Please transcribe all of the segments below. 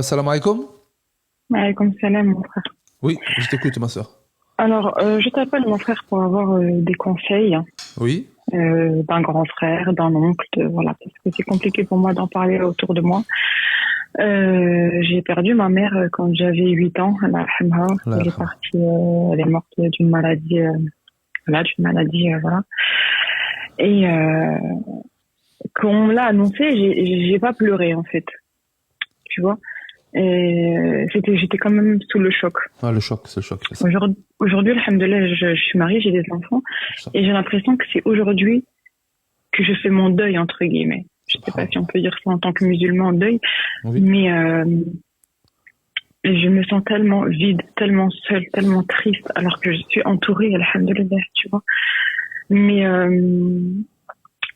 Salam alaikum. Alaykoum salam, mon frère. Oui, je t'écoute, ma soeur. Alors, je t'appelle, mon frère, pour avoir des conseils Oui, d'un grand frère, d'un oncle, voilà, parce que c'est compliqué pour moi d'en parler autour de moi. J'ai perdu ma mère quand j'avais 8 ans. Allah yarhamha. Allah Elle est yarhamha. partie, elle est morte d'une maladie, voilà, d'une maladie, voilà. Et quand on me l'a annoncé, j'ai pas pleuré, en fait, tu vois. Et j'étais quand même sous le choc. Ah, le choc, c'est le choc, c'est ça. Aujourd'hui, alhamdoulilah, je suis mariée, j'ai des enfants, et j'ai l'impression que c'est aujourd'hui que je fais mon deuil, entre guillemets. Je sais pas si on Subhanallah. peut dire ça en tant que musulman, deuil, Oui, mais je me sens tellement vide, tellement seule, tellement triste, alors que je suis entourée, alhamdoulilah, tu vois. Mais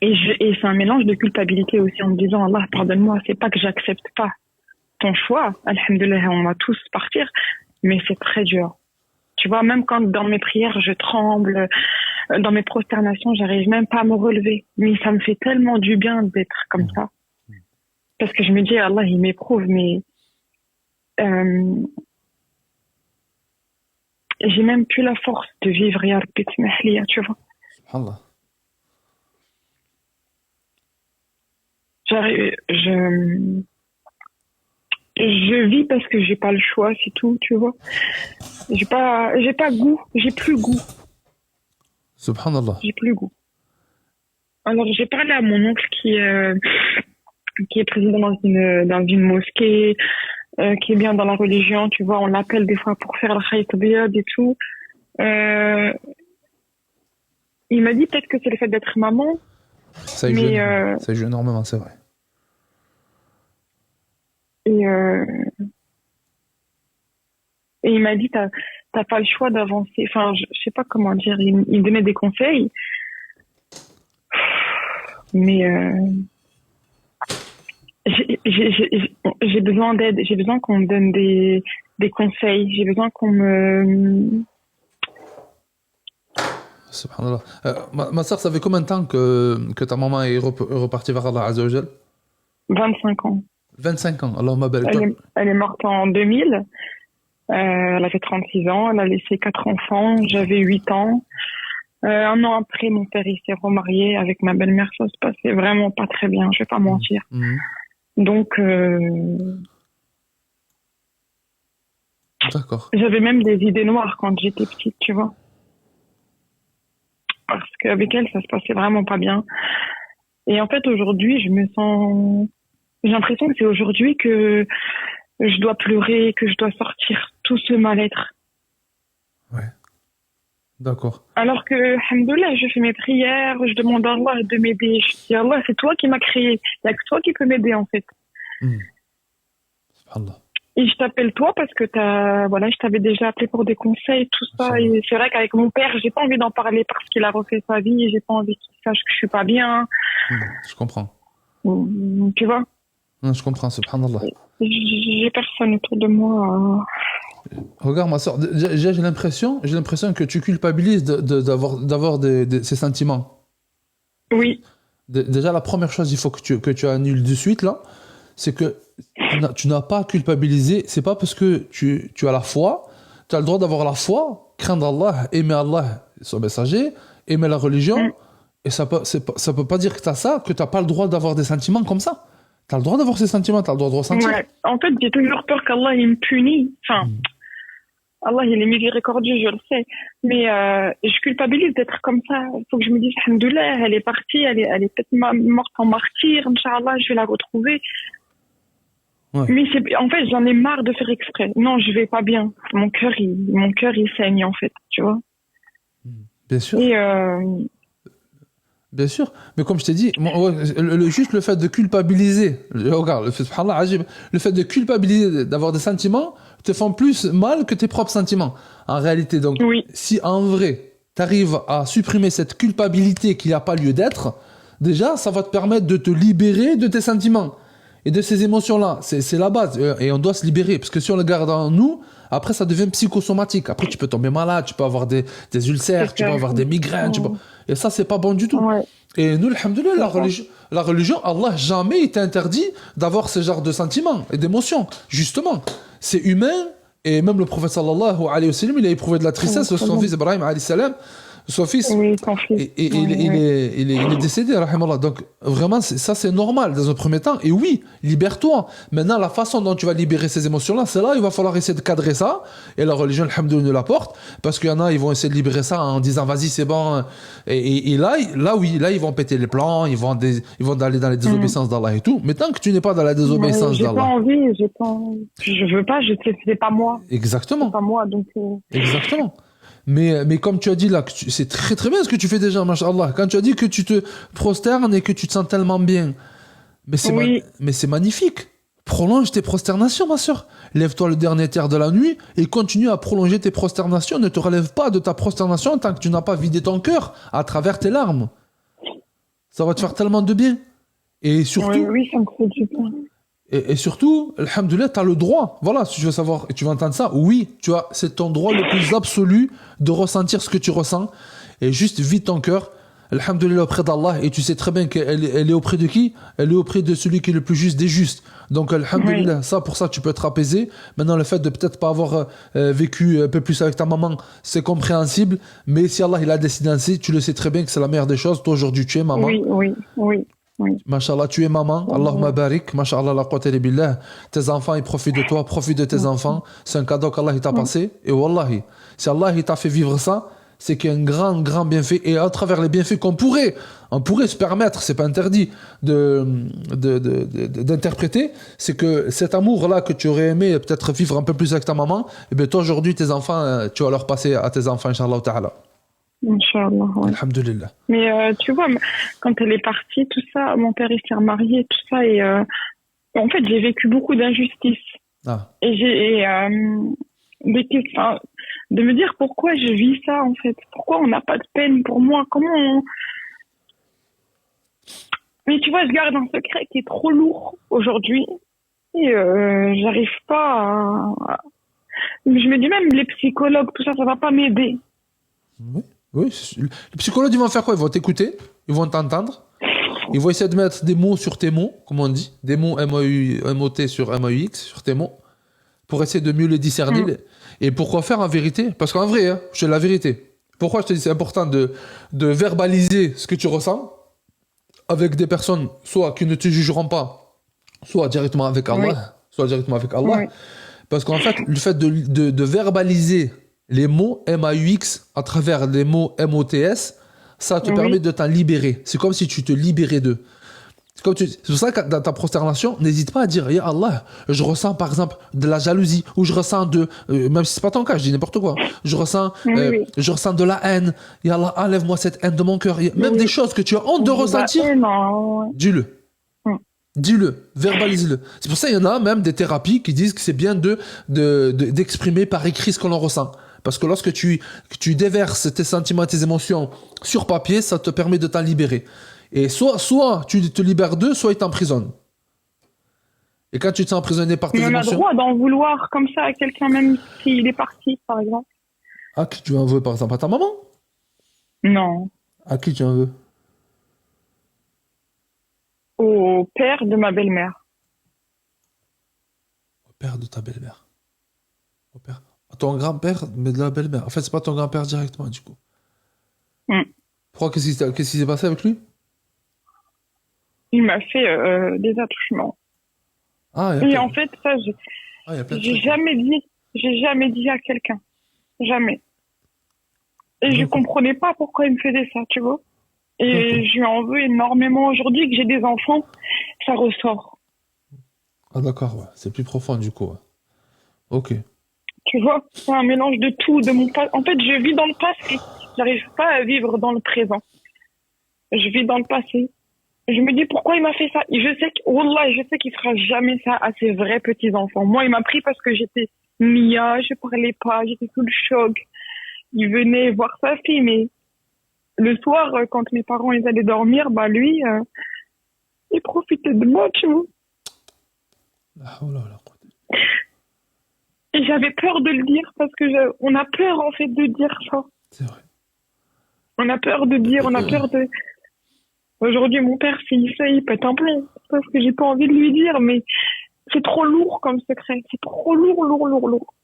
et c'est un mélange de culpabilité aussi en me disant, Allah, pardonne-moi, c'est pas que j'accepte pas ton choix, alhamdoulilah, on va tous partir, mais c'est très dur. Tu vois, même quand dans mes prières, je tremble, dans mes prosternations, j'arrive même pas à me relever. Mais ça me fait tellement du bien d'être comme ça. Parce que je me dis, Allah, il m'éprouve, mais euh, j'ai même plus la force de vivre, ya Rabbi, tmahliya, tu vois. subhanallah. J'arrive, je vis parce que j'ai pas le choix, c'est tout, tu vois. J'ai pas goût, j'ai plus goût, Subhanallah. j'ai plus goût. Alors, j'ai parlé à mon oncle qui est président dans une mosquée, qui est bien dans la religion, tu vois, on l'appelle des fois pour faire le khayt biyad et tout. Euh, il m'a dit peut-être que c'est le fait d'être maman, Ça y joue mais énormément. Ça y joue énormément, c'est vrai. et, euh, et il m'a dit t'as pas le choix d'avancer. Enfin, je sais pas comment dire. Il me donnait des conseils, mais j'ai besoin d'aide. J'ai besoin qu'on me donne des conseils. J'ai besoin qu'on me Subhanallah. Ma soeur, ça fait combien de temps que ta maman est repartie vers Allah Azza wa Jal? 25 ans. 25 ans. Allahumma barik. Elle est morte en 2000. Elle avait 36 ans. Elle a laissé 4 enfants. J'avais 8 ans. Un an après, mon père il s'est remarié avec ma belle-mère. Ça se passait vraiment pas très bien. Je vais pas mentir. Mhm. Donc, D'accord. j'avais même des idées noires quand j'étais petite, tu vois. Parce qu'avec elle, ça se passait vraiment pas bien. Et en fait, aujourd'hui, je me sens... J'ai l'impression que c'est aujourd'hui que je dois pleurer, que je dois sortir tout ce mal-être. Ouais. D'accord. Alors que, alhamdoulilah, je fais mes prières, je demande à Allah de m'aider. Je dis, Allah, c'est toi qui m'as créé. Il n'y a que toi qui peux m'aider, en fait. Mhm. Subhanallah. Et je t'appelle toi parce que voilà, je t'avais déjà appelé pour des conseils, tout ça. Inch'Allah. Et c'est vrai qu'avec mon père, j'ai pas envie d'en parler parce qu'il a refait sa vie et j'ai pas envie qu'il sache que je suis pas bien. Je comprends. Tu vois? Non, je comprends, subhanallah. J'ai personne autour de moi. Regarde, ma soeur, j'ai l'impression que tu culpabilises d'avoir ces sentiments. Oui, Déjà, la première chose, il faut que tu annules de suite, là, c'est que tu n'as pas à culpabiliser. C'est pas parce que tu as la foi, tu as le droit d'avoir la foi, craindre Allah, aimer Allah, son messager, aimer la religion, mm, et ça peut pas dire que tu as ça, que tu n'as pas le droit d'avoir des sentiments comme ça. Tu as le droit d'avoir ces sentiments, tu as le droit de ressentir. ouais. En fait, j'ai toujours peur qu'Allah il me punisse. Enfin, Allah il est miséricordieux, je le sais. Mais je culpabilise d'être comme ça. Il faut que je me dise, alhamdoulilah, elle est partie, elle est peut-être morte en martyr. Inch'Allah, je vais la retrouver. Ouais. Mais en fait, j'en ai marre de faire exprès. Non, je vais pas bien. Mon cœur, il saigne, en fait, tu vois. Bien sûr. Et Bien sûr, mais comme je t'ai dit, ouais, juste le fait de culpabiliser, regarde, subhanallah, ajib, le fait de culpabiliser, d'avoir des sentiments, te font plus mal que tes propres sentiments. En réalité, donc, oui, si en vrai, tu arrives à supprimer cette culpabilité qui n'a pas lieu d'être, déjà, ça va te permettre de te libérer de tes sentiments et de ces émotions-là. C'est la base, et on doit se libérer, parce que si on le garde en nous, après, ça devient psychosomatique. Après, tu peux tomber malade, tu peux avoir des ulcères, c'est tu peux ça. avoir des migraines, Mm. Et ça, c'est pas bon du tout. Ouais, Et nous, alhamdoulilah, c'est ça. la religion, Allah jamais il t'interdit d'avoir ce genre de sentiments et d'émotions. Justement, c'est humain. Et même le prophète sallallahu alayhi wa sallam, il a éprouvé de la tristesse de son fils Ibrahim alayhi salam. Son fils, Oui, ton fils. Oui, oui. il est décédé, rahimallah. Donc, vraiment, ça, c'est normal dans un premier temps. Et oui, libère-toi. Maintenant, la façon dont tu vas libérer ces émotions-là, c'est là, il va falloir essayer de cadrer ça. Et la religion, alhamdoulilah, nous l'apporte. Parce qu'il y en a, ils vont essayer de libérer ça en disant, vas-y, c'est bon. Et là, oui, là, ils vont péter les plans, ils vont aller dans les désobéissances d'Allah et tout. Mais tant que tu n'es pas dans la désobéissance J'ai pas d'Allah. envie, je veux pas, c'est pas moi. C'est Exactement. pas moi, donc, Exactement. Mais comme tu as dit là, c'est très très bien ce que tu fais déjà, mashallah. Quand tu as dit que tu te prosternes et que tu te sens tellement bien, oui, mais c'est magnifique. Prolonge tes prosternations, ma soeur. Lève-toi le dernier tiers de la nuit et continue à prolonger tes prosternations. Ne te relève pas de ta prosternation tant que tu n'as pas vidé ton cœur à travers tes larmes. Ça va te faire tellement de bien. Et surtout, oui, ça me fait du bien. et surtout, alhamdoulilah, tu as le droit. Voilà, si tu veux savoir et tu veux entendre ça, oui, c'est ton droit le plus absolu de ressentir ce que tu ressens. Et juste vide ton cœur, alhamdoulilah, auprès d'Allah. Et tu sais très bien elle est auprès de qui? Elle est auprès de celui qui est le plus juste des justes. Donc, alhamdoulilah, Oui, ça, pour ça, tu peux être apaisé. Maintenant, le fait de peut-être pas avoir vécu un peu plus avec ta maman, c'est compréhensible. Mais si Allah, il a décidé ainsi, tu le sais très bien que c'est la meilleure des choses. Toi, aujourd'hui, tu es maman. oui, oui, oui, oui. Mashallah, tu es maman. Allahumma barik. Mashallah, la quwwata illa billah. Tes enfants, ils profitent de toi, profitent de tes enfants. C'est un cadeau qu'Allah il t'a passé. Et wallahi, si Allah il t'a fait vivre ça, c'est qu'il y a un grand, grand bienfait. Et à travers les bienfaits on pourrait se permettre, c'est pas interdit, d'interpréter, c'est que cet amour-là que tu aurais aimé peut-être vivre un peu plus avec ta maman, et bien toi, aujourd'hui, tes enfants, tu vas leur passer à tes enfants, Inch'Allah ta'ala. Inch'Allah, ouais. Alhamdulillah. Mais tu vois, quand elle est partie, tout ça, mon père il s'est remarié, tout ça, et en fait j'ai vécu beaucoup d'injustices. Ah, Et j'ai enfin, de me dire pourquoi je vis ça en fait, pourquoi on n'a pas de peine pour moi, Mais tu vois, je garde un secret qui est trop lourd aujourd'hui, et j'arrive pas à... Je me dis même les psychologues, tout ça, ça va pas m'aider. oui. Oui, les psychologues, ils vont faire quoi? Ils vont t'écouter, ils vont t'entendre, ils vont essayer de mettre des mots sur tes mots, comme on dit, des mots M-O-T sur M-A-U-X, sur tes mots, pour essayer de mieux les discerner. Mm. Et pourquoi faire en vérité? Parce qu'en vrai, hein, je te dis la vérité. Pourquoi je te dis c'est important de verbaliser ce que tu ressens avec des personnes, soit qui ne te jugeront pas, soit directement avec Oui, Allah, soit directement avec Allah. oui, Parce qu'en fait, le fait de verbaliser les mots M-A-U-X à travers les mots M-O-T-S, ça te permet oui, de t'en libérer. C'est comme si tu te libérais d'eux. C'est pour ça que dans ta prosternation, n'hésite pas à dire, Ya Allah, je ressens par exemple de la jalousie, ou je ressens même si c'est pas ton cas, je dis n'importe quoi, oui, oui. je ressens de la haine, Ya Allah, enlève-moi cette haine de mon cœur. Même des Oui. choses que tu as honte de Bah, ressentir, non. dis-le. Mm. Dis-le, verbalise-le. C'est pour ça qu'il y en a même des thérapies qui disent que c'est bien d'exprimer par écrit ce que l'on ressent. Parce que lorsque tu déverses tes sentiments, tes émotions sur papier, ça te permet de t'en libérer. Et soit tu te libères d'eux, soit ils t'emprisonnent. Et quand tu te sens emprisonné par tes Mais on a le émotions, droit d'en vouloir comme ça à quelqu'un, même s'il est parti, par exemple. à qui tu en veux, par exemple, à ta maman? Non. À qui tu en veux? Au père de ma belle-mère. Au père de ta belle-mère. Au père. À ton grand-père, mais de la belle-mère. En fait, c'est pas ton grand-père directement, du coup. Mm. Pourquoi? Qu'est-ce qui s'est passé avec lui? Il m'a fait des attouchements. Ah, Et en fait, ça, il y a plein de trucs. j'ai jamais dit à quelqu'un. Jamais. Et je D'accord. comprenais pas pourquoi il me faisait ça, tu vois. D'accord. Et je lui en veux énormément aujourd'hui que j'ai des enfants. Ça ressort. Ah, d'accord, ouais. C'est plus profond, du coup. Ouais. Ok. Tu vois, c'est un mélange de tout, de mon passé. En fait, je vis dans le passé. J'arrive pas à vivre dans le présent. Je vis dans le passé. Je me dis pourquoi il m'a fait ça. Et je sais Wallah, je sais qu'il fera jamais ça à ses vrais petits-enfants. Moi, il m'a pris parce que j'étais Mia, je parlais pas, j'étais sous le choc. Il venait voir sa fille, mais le soir, quand mes parents ils allaient dormir, bah lui, il profitait de moi, tu vois. Oh là là. Et j'avais peur de le dire parce que on a peur en fait de dire ça. C'est vrai. On a peur de dire, on a peur de... Aujourd'hui, mon père, s'il sait, il pète un plomb. Parce que j'ai pas envie de lui dire, mais c'est trop lourd comme secret. C'est trop lourd.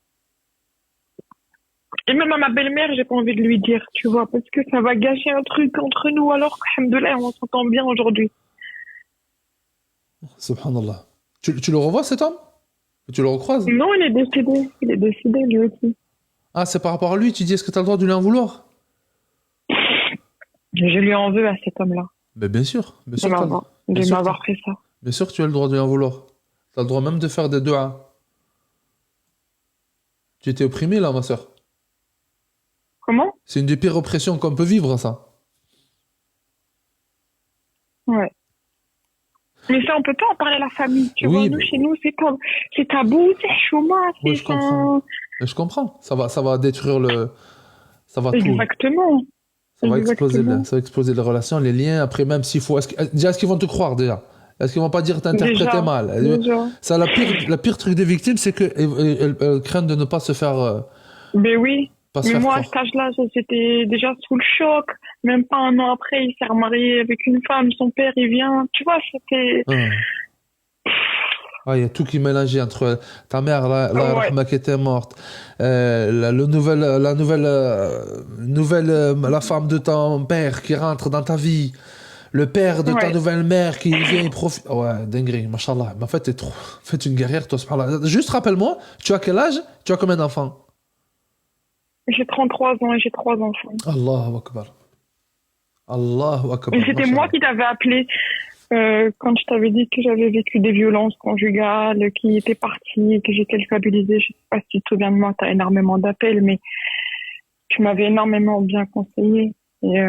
Et même à ma belle-mère, j'ai pas envie de lui dire, tu vois, parce que ça va gâcher un truc entre nous, alors qu'alhamdoulilah, on s'entend bien aujourd'hui. Subhanallah. Tu le revois cet homme? Tu le recroises? Non, il est décédé. Il est décédé, lui aussi. Ah, c'est par rapport à lui, tu dis est-ce que tu as le droit de lui en vouloir? Je lui en veux à cet homme-là. Mais bien sûr, De m'avoir fait ça. bien sûr que tu as le droit de lui en vouloir. Tu as le droit même de faire des duas. Tu étais opprimé là, ma soeur. Comment? C'est une des pires oppressions qu'on peut vivre, ça. Ouais. Mais ça, on peut pas en parler à la famille, tu Oui, vois. mais- Nous, chez nous, c'est comme, c'est tabou, c'est chouma, Oui, c'est je comprends. Mais je comprends. Ça va détruire le. Ça va tout. Exactement. Exactement. Ça va exploser les relations, les liens. Après, même s'il faut. Déjà, est-ce qu'ils vont te croire déjà? Est-ce qu'ils vont pas dire t'interpréter Déjà. mal? Déjà. Ça, la pire truc des victimes, c'est qu'elles craignent de ne pas se faire. Ben oui. Pas se Mais faire moi, à croire. cet âge-là, j'étais déjà sous le choc. Même pas un an après, il s'est remarié avec une femme. Son père, il vient. Tu vois, c'était... Hum. Ah, il y a tout qui est mélangé entre ta mère, la Ouais. Rahma qui était morte, la femme de ton père qui rentre dans ta vie, le père de ta Ouais. nouvelle mère qui vient et profite. Ouais, dinguerie, machallah. Mais en fait, t'es une guerrière, toi, subhanallah. Juste rappelle-moi, tu as quel âge? Tu as combien d'enfants? J'ai 33 ans et j'ai 3 enfants. Allahu Akbar. Allahu Akbar. Et c'était moi qui t'avais appelé quand je t'avais dit que j'avais vécu des violences conjugales, qui était partie, que j'étais culpabilisée. Je sais pas si tu te souviens de moi, tu as énormément d'appels, mais tu m'avais énormément bien conseillé. Et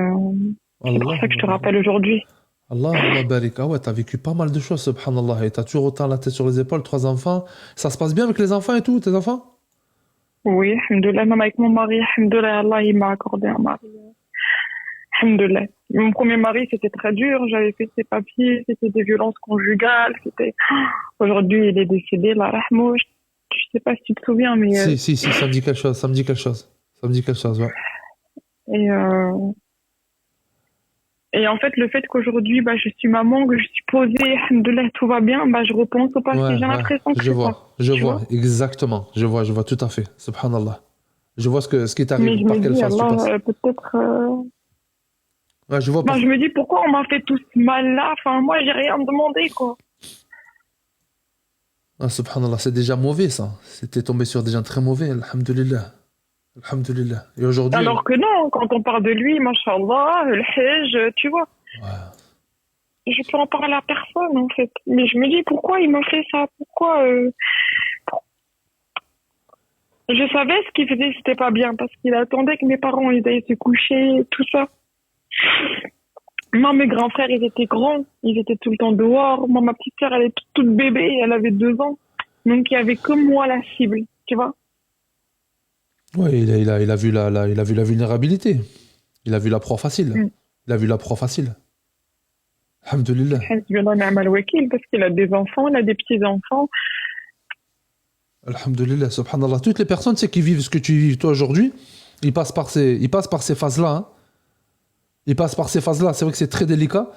c'est pour ça que je te rappelle aujourd'hui. Allahumma barik. Ah ouais, t'as vécu pas mal de choses, subhanallah. Et t'as toujours autant la tête sur les épaules, 3 enfants. Ça se passe bien avec les enfants et tout, tes enfants? Oui, alhamdoulilah, même avec mon mari, alhamdoulilah, Allah, il m'a accordé un mari. Alhamdoulilah. Mon premier mari, c'était très dur. J'avais fait ses papiers, c'était des violences conjugales, c'était... Aujourd'hui, il est décédé, là, rahmou. Je sais pas si tu te souviens, mais... Si, ça me dit quelque chose, ça me dit quelque chose. Ça me dit quelque chose, ouais. Et, et en fait, le fait qu'aujourd'hui, bah, je suis maman, que je suis posée, alhamdoulilah, tout va bien, bah, je repense au passé. Ouais, J'ai l'impression que je c'est ça. vois, Tu vois. exactement. Je vois tout à fait, subhanallah. Je vois ce qui Mais t'arrive, je par me quelle dis, phase tu passes. Allah, peut-être... Ouais, je vois Bah, pas. je me dis, pourquoi on m'a fait tout ce mal-là? Enfin, moi, j'ai rien demandé, quoi. Ah, subhanallah, c'est déjà mauvais, ça. C'était tombé sur des gens très mauvais, alhamdulillah. Alhamdulillah. Et aujourd'hui, Alors que non, quand on parle de lui, mashallah, le hajj, tu vois. ouais. Je peux en parler à personne, en fait. Mais je me dis, pourquoi il m'a fait ça? Pourquoi Je savais ce qu'il faisait, c'était pas bien, parce qu'il attendait que mes parents ils aillent se coucher, tout ça. Moi, mes grands frères, ils étaient grands, ils étaient tout le temps dehors. Moi, ma petite sœur, elle est toute bébé, elle avait 2 ans. Donc, il y avait que moi la cible, tu vois. Ouais, il a vu il a vu la vulnérabilité. Il a vu la proie facile. Mm. Il a vu la proie facile. Alhamdulillah. Hasbunallah wa ni'mal wakil, parce qu'il a des enfants, il a des petits-enfants. Alhamdulillah, subhanallah. Toutes les personnes, c'est qui vivent ce que tu vis toi aujourd'hui, ils passent par ces phases-là. Hein. Ils passent par ces phases-là. C'est vrai que c'est très délicat.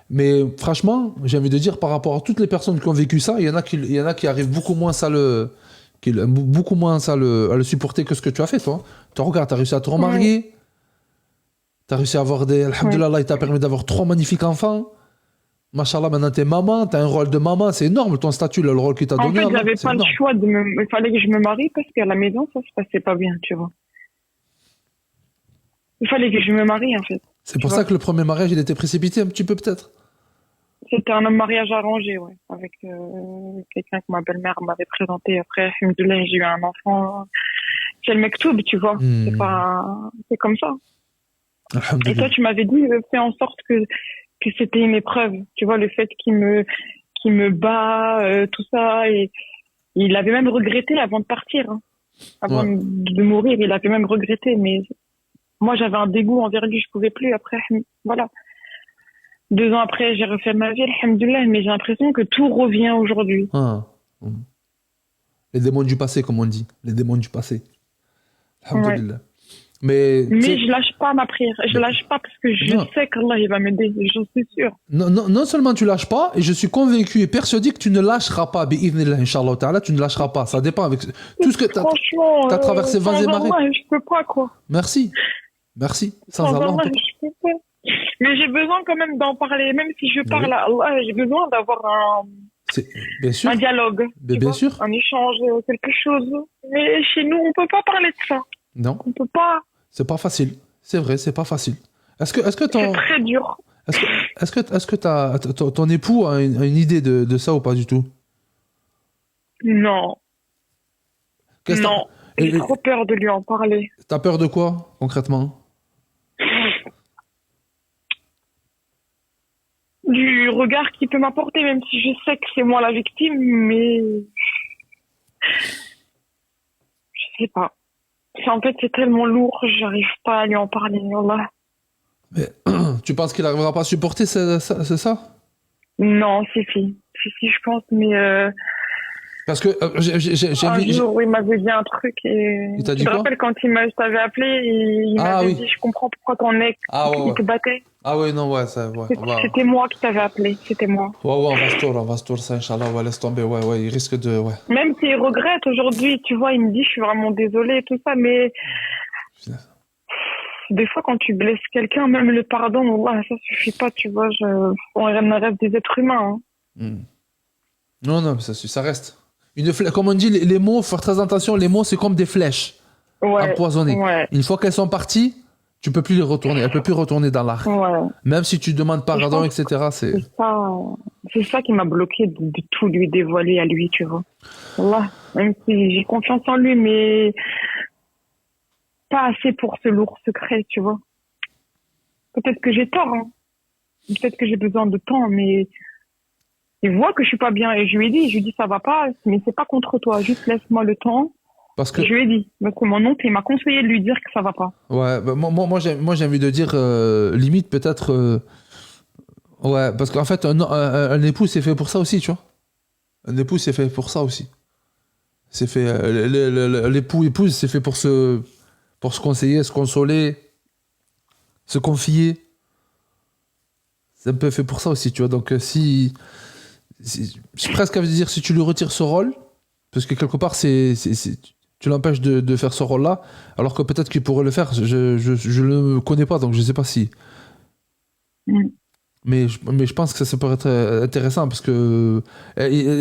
Mais franchement, j'ai envie de dire, par rapport à toutes les personnes qui ont vécu ça, il y en a qui arrivent beaucoup moins à le supporter que ce que tu as fait, toi. Tu regardes, tu as réussi à te remarier. Tu as réussi à avoir des... Alhamdulillah, Allah, il t'a permis d'avoir 3 magnifiques enfants. Machallah, maintenant t'es maman, t'as un rôle de maman, c'est énorme ton statut, là, le rôle qu'il t'a En donné. fait, Allah, j'avais c'est pas le énorme. choix il fallait que je me marie parce qu'à la maison, ça se passait pas bien, tu vois. Il fallait que je me marie, en fait. C'est pour ça que le premier mariage, il était précipité un petit peu, peut-être. C'était un mariage arrangé, ouais, avec quelqu'un que ma belle-mère m'avait présenté. Après, alhamdoulilah, j'ai eu un enfant. C'est le mektoub, tu vois. Hmm. C'est comme ça. Et Alhamdulillah. toi, tu m'avais dit, fais en sorte que c'était une épreuve. Tu vois, le fait qu'il me bat, tout ça. Et il avait même regretté avant de partir. Hein. Avant Ouais. de mourir, il avait même regretté. Mais moi, j'avais un dégoût envers lui, je pouvais plus. Après, voilà. 2 ans après, j'ai refait ma vie, alhamdoulilah. Mais j'ai l'impression que tout revient aujourd'hui. Ah. Hmm. Les démons du passé, comme on dit. Les démons du passé. Alhamdulillah. Mais, tu Mais sais, je lâche pas ma prière. Je lâche pas parce que je non, sais qu'Allah, il va m'aider. J'en suis sûre. non seulement tu lâches pas, et je suis convaincu et persuadé que tu ne lâcheras pas, bi'idhnillah, Inch'Allah ta'ala, tu ne lâcheras pas. Ça dépend avec tout ce que tu Franchement, as traversé vents sans et marées. Allah, je peux pas, quoi. Merci. Merci. Sans Sans Allah, on Allah, peut pas. je peux pas. Mais j'ai besoin quand même d'en parler. Même si je Mais parle oui. à Allah, j'ai besoin d'avoir C'est, bien sûr. un dialogue, Mais tu bien vois, sûr. un échange, quelque chose. Mais chez nous, on peut pas parler de ça. Non. On peut pas. C'est pas facile. C'est vrai, c'est pas facile. Est-ce que C'est ton, très dur. est-ce que, ton époux a une idée de ça ou pas du tout? Non, Qu'est-ce que non. J'ai trop peur de lui en parler. t'as peur de quoi, concrètement? Du regard qu'il peut m'apporter, même si je sais que c'est moi la victime, mais je sais pas. En fait, c'est tellement lourd, j'arrive pas à lui en parler. Wallah. Mais, tu penses qu'il arrivera pas à supporter c'est ça? Non, si, je pense, mais Parce que j'ai un vu. jour où il m'avait dit un truc et Il t'a tu dit te quoi? rappelles quand je t'avais appelé, il Ah m'avait oui. dit je comprends pourquoi ton ex Ah ouais, il ouais. te battait. Ah ouais, non, ouais, ça, ouais. C'était moi qui t'avais appelé, c'était moi. Ouais, on va se tourner ça, Inch'Allah, ouais, laisse tomber, ouais, il risque de, ouais. Même s'il regrette aujourd'hui, tu vois, il me dit je suis vraiment désolée et tout ça, mais des fois quand tu blesses quelqu'un, même le pardon, wallah, ça suffit pas, tu vois, on reste des êtres humains. Hein. Hmm. Non, mais ça reste. Comme on dit, les mots, faut faire très attention, les mots, c'est comme des flèches Ouais, empoisonnées. ouais, Une fois qu'elles sont parties, tu peux plus les retourner, elles peuvent plus retourner dans l'arc. ouais. Même si tu demandes Et je pardon, pense etc., c'est. c'est ça qui m'a bloqué de tout lui dévoiler à lui, tu vois. Wallah, même si j'ai confiance en lui, mais pas assez pour ce lourd secret, tu vois. Peut-être que j'ai tort, hein. Peut-être que j'ai besoin de temps, mais il voit que je suis pas bien et je lui ai dit ça va pas, mais c'est pas contre toi, juste laisse-moi le temps. Parce que, Et je lui ai dit, donc mon oncle il m'a conseillé de lui dire que ça va pas. ouais, bah, j'ai envie de dire, limite, peut-être, ouais, parce qu'en fait, un époux, c'est fait pour ça aussi, tu vois. Un époux, c'est fait pour ça aussi. C'est fait, l'époux, épouse, c'est fait pour se conseiller, se consoler, se confier. C'est un peu fait pour ça aussi, tu vois. Donc, j'ai presque envie de dire, si tu lui retires ce rôle, parce que quelque part, tu l'empêches de faire ce rôle-là, alors que peut-être qu'il pourrait le faire. Je le connais pas, donc je sais pas si. Mm. Mais je pense que ça peut être intéressant, parce que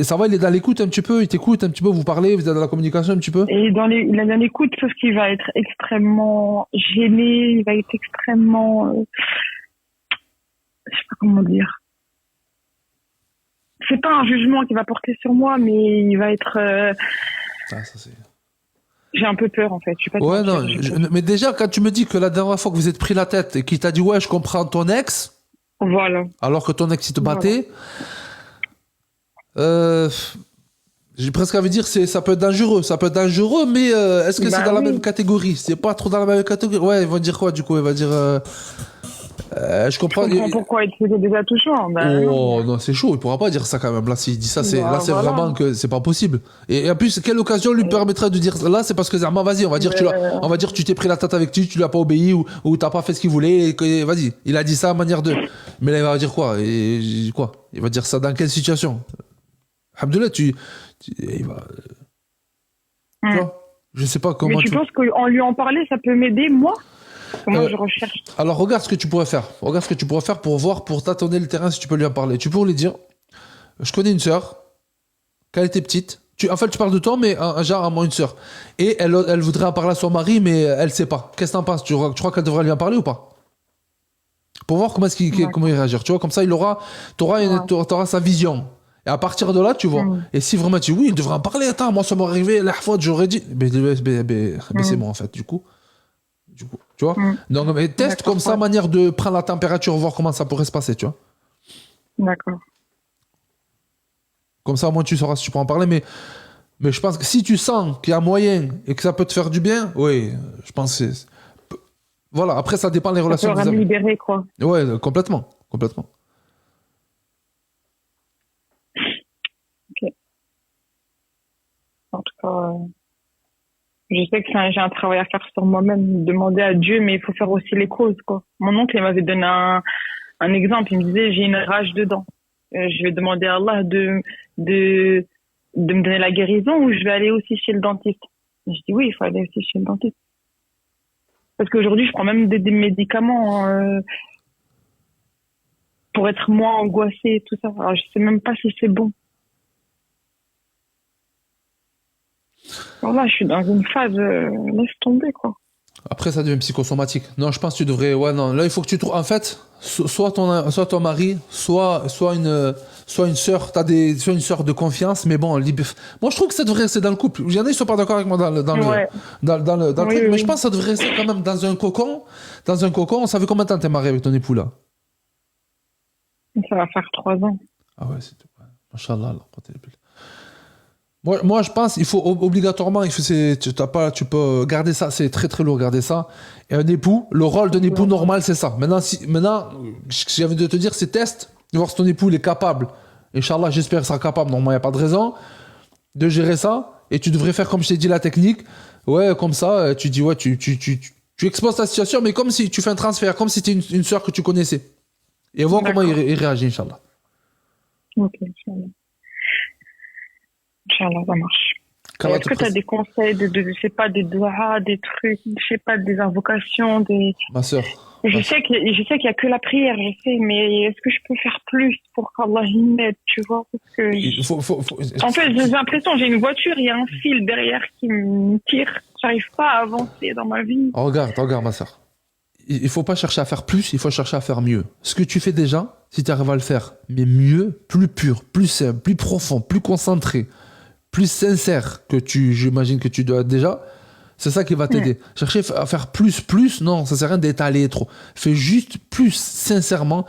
ça va, il est dans l'écoute un petit peu, il t'écoute un petit peu, vous parlez, vous êtes dans la communication un petit peu. Et il est dans l'écoute, sauf qu'il va être extrêmement gêné, il va être extrêmement, je sais pas comment dire. C'est pas un jugement qu'il va porter sur moi, mais il va être, Ah, ça, c'est... j'ai un peu peur en fait. Je suis pas Ouais, sûre, non, mais déjà, quand tu me dis que la dernière fois que vous êtes pris la tête et qu'il t'a dit, ouais, je comprends ton ex, Voilà. alors que ton ex il te battait, j'ai presque envie de dire ça peut être dangereux. Ça peut être dangereux, mais est-ce que c'est dans la même catégorie? C'est pas trop dans la même catégorie. Ouais, ils vont dire quoi du coup? Ils vont dire. Je comprends. Je comprends pourquoi il te faisait des attouchements. Oh non, c'est chaud. Il pourra pas dire ça quand même. Là, s'il dit ça, là, c'est voilà. vraiment que c'est pas possible. Et en plus, quelle occasion lui permettrait de dire là? C'est parce que Zerma, vas-y, on va dire tu t'es pris la tête avec lui, tu lui as pas obéi ou t'as pas fait ce qu'il voulait. Vas-y, il a dit ça à manière de. Mais là, il va dire quoi? Quoi? Il va dire ça dans quelle situation? Abdullah, il va. Tu vois, je sais pas comment. Mais tu penses qu'en lui en parler, ça peut m'aider, moi? Comment je recherche? Alors, regarde ce que tu pourrais faire. Regarde ce que tu pourrais faire pour voir, pour tâtonner le terrain si tu peux lui en parler. Tu pourrais lui dire, je connais une sœur, quand elle était petite. En fait, tu parles de toi, mais genre, à moi, une sœur. Et elle voudrait en parler à son mari, mais elle sait pas. Qu'est-ce que t'en penses? Tu crois qu'elle devrait lui en parler ou pas? Pour voir comment il réagir. Tu vois, comme ça, t'auras sa vision. Et à partir de là, tu vois. Et si vraiment tu dis, oui, il devrait en parler, attends, moi, ça m'est arrivé, la fois, j'aurais dit. Mais c'est moi, en fait, du coup. Tu vois. Donc, mais teste comme ça, manière de prendre la température, voir comment ça pourrait se passer, tu vois. D'accord. Comme ça, au moins, tu sauras si tu peux en parler. Mais je pense que si tu sens qu'il y a moyen et que ça peut te faire du bien, oui, je pense que c'est... Voilà, après, ça dépend des relations que vous avez. Libérer, quoi. Ouais, complètement. Complètement. Ok. En tout cas, Je sais que j'ai un travail à faire sur moi-même, demander à Dieu, mais il faut faire aussi les causes, quoi. Mon oncle, il m'avait donné un exemple. Il me disait, j'ai une rage dedans. Je vais demander à Allah de me donner la guérison ou je vais aller aussi chez le dentiste. Et je dis oui, il faut aller aussi chez le dentiste. Parce qu'aujourd'hui, je prends même des médicaments pour être moins angoissée et tout ça. Alors, je sais même pas si c'est bon. Alors là, je suis dans une phase, laisse tomber, quoi. Après, ça devient psychosomatique. Non, je pense que tu devrais. Ouais, non. Là, il faut que tu trouves. En fait, soit ton mari, soit une sœur. Soit une sœur de confiance. Mais bon, moi, je trouve que ça devrait rester dans le couple. Il y en a qui sont pas d'accord avec moi Ouais. le Oui, truc. Mais je oui. pense que ça devrait rester quand même dans un cocon. Dans un cocon. Ça fait combien de temps t'es marié avec ton époux là? Ça va faire 3 ans. Ah ouais, c'est tout. Ouais. Machallah, Allah, moi, je pense il faut obligatoirement, tu peux garder ça, c'est très très lourd garder ça. Et un époux, le rôle d'un époux normal, c'est ça. Maintenant, ce que j'avais de te dire, c'est test, de voir si ton époux il est capable. Inch'Allah, j'espère qu'il sera capable. Normalement, il n'y a pas de raison de gérer ça. Et tu devrais faire comme je t'ai dit la technique. Ouais, comme ça, tu dis, ouais, tu exposes ta situation, mais comme si tu fais un transfert, comme si c'était une sœur que tu connaissais. Et voir comment D'accord. il réagit, Inch'Allah. Ok, Inch'Allah. Inch'Allah, ça marche. Et Qu'Allah est-ce te que tu as presse. des conseils je sais pas, des doigts, des trucs, je sais pas, des invocations, Ma sœur. Je sais qu'il y a que la prière, je sais, mais est-ce que je peux faire plus pour qu'Allah m'aide, tu vois, parce que en fait, j'ai l'impression, j'ai une voiture, il y a un fil derrière qui me tire, j'arrive pas à avancer dans ma vie. Regarde, ma sœur. Il faut pas chercher à faire plus, il faut chercher à faire mieux. Ce que tu fais déjà, si tu arrives à le faire, mais mieux, plus pur, plus simple, plus profond, plus concentré, plus sincère j'imagine que tu dois être déjà, c'est ça qui va t'aider. Chercher à faire plus, non, ça sert à rien d'étaler trop. Fais juste plus sincèrement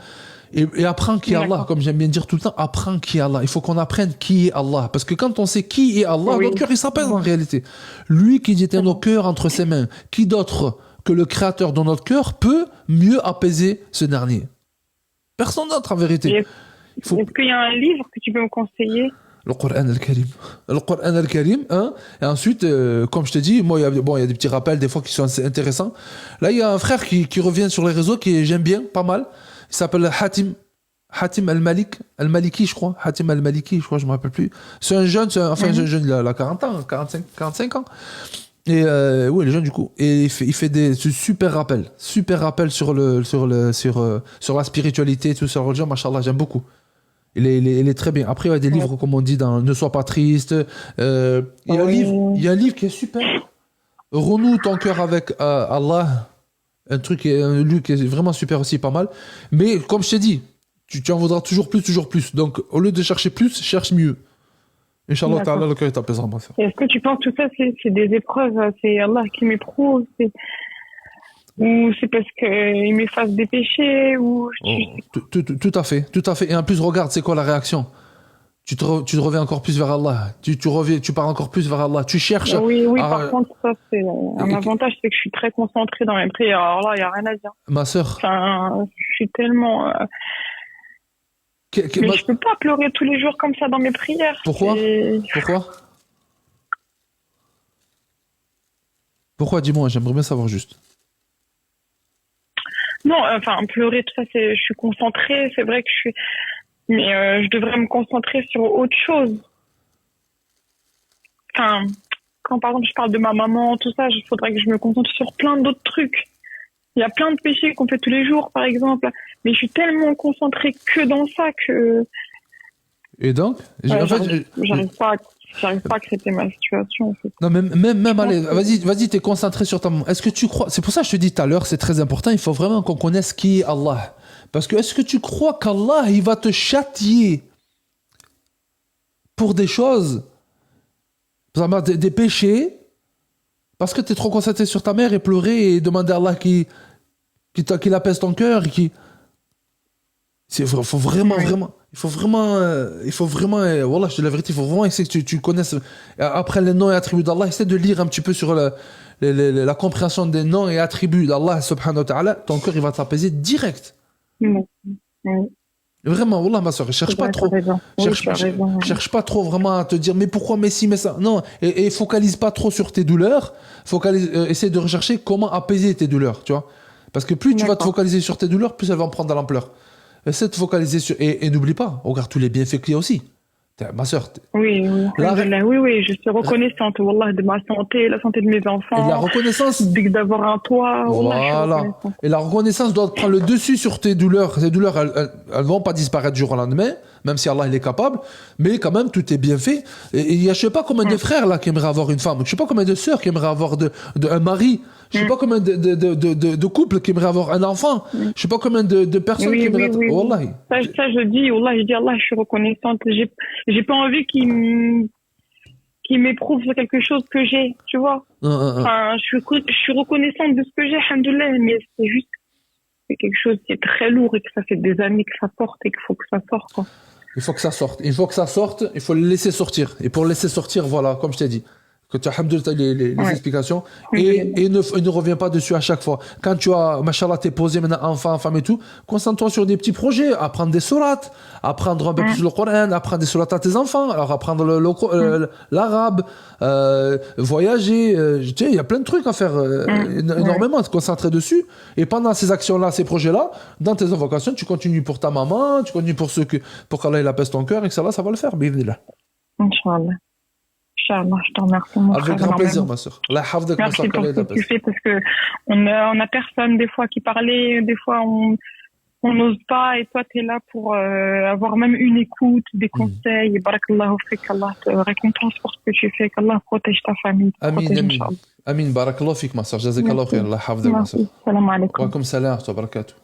et apprends qui est Allah. D'accord. Comme j'aime bien dire tout le temps, apprends qui est Allah. Il faut qu'on apprenne qui est Allah. Parce que quand on sait qui est Allah, Oui. notre cœur, il s'apaise en réalité. Lui qui détient nos cœurs entre ses mains, qui d'autre que le créateur de notre cœur peut mieux apaiser ce dernier? Personne d'autre en vérité. Est-ce qu'il y a un livre que tu peux me conseiller? Le Coran al-Karim. Le Coran al-Karim, hein. Et ensuite, comme je te dis, moi, il y a des petits rappels des fois qui sont assez intéressants. Là, il y a un frère qui revient sur les réseaux, j'aime bien, pas mal. Il s'appelle Hatim al-Maliki, je crois. Hatim al-Maliki, je crois, je me rappelle plus. C'est un jeune, un jeune, il a 40 ans, 45 ans. Et oui, il est jeune du coup. Et il fait des super rappels sur la spiritualité, tout ça. Machallah, j'aime beaucoup. Il est très bien. Après, il y a des livres, comme on dit, dans Ne sois pas triste. Il y a un livre qui est super. Renoue ton cœur avec Allah. Un livre qui est vraiment super aussi, pas mal. Mais comme je t'ai dit, tu en voudras toujours plus. Donc, au lieu de chercher plus, cherche mieux. Inch'Allah, ta'ala, le cœur est apaisant, ma sœur. Est-ce que tu penses que tout ça, c'est des épreuves, c'est Allah qui m'éprouve, ou c'est parce qu'il m'efface des péchés, ou... Tout à fait. Et en plus, regarde, c'est quoi la réaction? Tu te reviens encore plus vers Allah. Tu pars encore plus vers Allah. Tu cherches. Oui, par contre, ça, c'est un avantage, c'est que je suis très concentrée dans mes prières. Alors là, il n'y a rien à dire. Ma sœur. Enfin, je suis tellement... Mais je peux pas pleurer tous les jours comme ça dans mes prières. Pourquoi? Pourquoi? Dis-moi, j'aimerais bien savoir juste. Non, enfin, pleurer, tout ça, je suis concentrée, c'est vrai que je suis... Mais je devrais me concentrer sur autre chose. Enfin, quand par exemple je parle de ma maman, tout ça, il faudrait que je me concentre sur plein d'autres trucs. Il y a plein de péchés qu'on fait tous les jours, par exemple. Mais je suis tellement concentrée que dans ça que... Et donc j'arrive pas à accepter ma situation, en fait. Non, même allez, vas-y, t'es concentré sur ta maman. Est-ce que tu crois... C'est pour ça que je te dis tout à l'heure, c'est très important, il faut vraiment qu'on connaisse qui est Allah. Parce que est-ce que tu crois qu'Allah, il va te châtier pour des choses, des péchés, parce que t'es trop concentré sur ta mère et pleurer et demander à Allah qu'il apaise ton cœur et il faut vraiment, voilà, je te dis la vérité, il faut vraiment essayer que tu connaisses, après les noms et attributs d'Allah, essaie de lire un petit peu sur la compréhension des noms et attributs d'Allah, subhanahu wa ta'ala, ton cœur, il va t'apaiser direct. Oui. Vraiment, wallah, ma soeur, cherche pas trop. Cherche pas trop vraiment à te dire, mais pourquoi, mais si, mais ça. Non, et focalise pas trop sur tes douleurs. Essaie de rechercher comment apaiser tes douleurs, tu vois. Parce que plus tu vas te focaliser sur tes douleurs, plus elles vont prendre de l'ampleur. Essaie de te focaliser sur. Et n'oublie pas, regarde tous les bienfaits qu'il y a aussi. Ma soeur. Oui, oui, je suis reconnaissante, wallah, de ma santé, la santé de mes enfants. Et la reconnaissance. D'avoir un toit. Voilà. Et la reconnaissance doit prendre le dessus sur tes douleurs. Ces douleurs, elles vont pas disparaître du jour au lendemain, même si Allah il est capable. Mais quand même, tout est bien fait. Et il y a, je sais pas combien de frères là qui aimeraient avoir une femme. Je sais pas combien de sœurs qui aimeraient avoir un mari. Je sais pas combien de couples qui aimeraient avoir un enfant. Je sais pas combien de personnes qui aimeraient. Wallahi. Ça, je dis, wallah, je suis reconnaissante. J'ai pas envie qu'il m'éprouve quelque chose que j'ai, tu vois. Enfin, je suis reconnaissante de ce que j'ai, alhamdoulilah, mais c'est juste c'est quelque chose qui est très lourd et que ça fait des années que ça porte et qu'il faut que ça sorte, quoi. Il faut que ça sorte. Il faut que ça sorte, il faut le laisser sortir. Et pour le laisser sortir, voilà, comme je t'ai dit, que tu as les explications et ne reviens pas dessus à chaque fois. Quand tu as, machallah, t'es posé maintenant enfant, femme et tout, concentre-toi sur des petits projets, apprendre des sourates, apprendre un peu plus le Coran, apprendre des sourates à tes enfants, alors apprendre l'arabe, voyager, tu sais, il y a plein de trucs à faire, énormément, te concentrer dessus. Et pendant ces actions-là, ces projets-là, dans tes invocations, tu continues pour ta maman, tu continues pour qu'Allah il apaise ton cœur et que ça va le faire, bismillah. Inch'Allah. Inch'Allah, je te remercie. Avec grand plaisir, ma soeur. Merci pour ce que tu fais, parce que on a personne des fois qui parlait, des fois on n'ose pas, et toi tu es là pour avoir même une écoute, des conseils. Barakallahu fik, Allah te récompense pour ce que tu fais, qu'Allah protège ta famille. Amin, barakallahu fik, ma soeur. Jazakallahu khair. Allah hafdak, ma soeur. Salam alaikum. Wa alaikum salam wa barakatuh.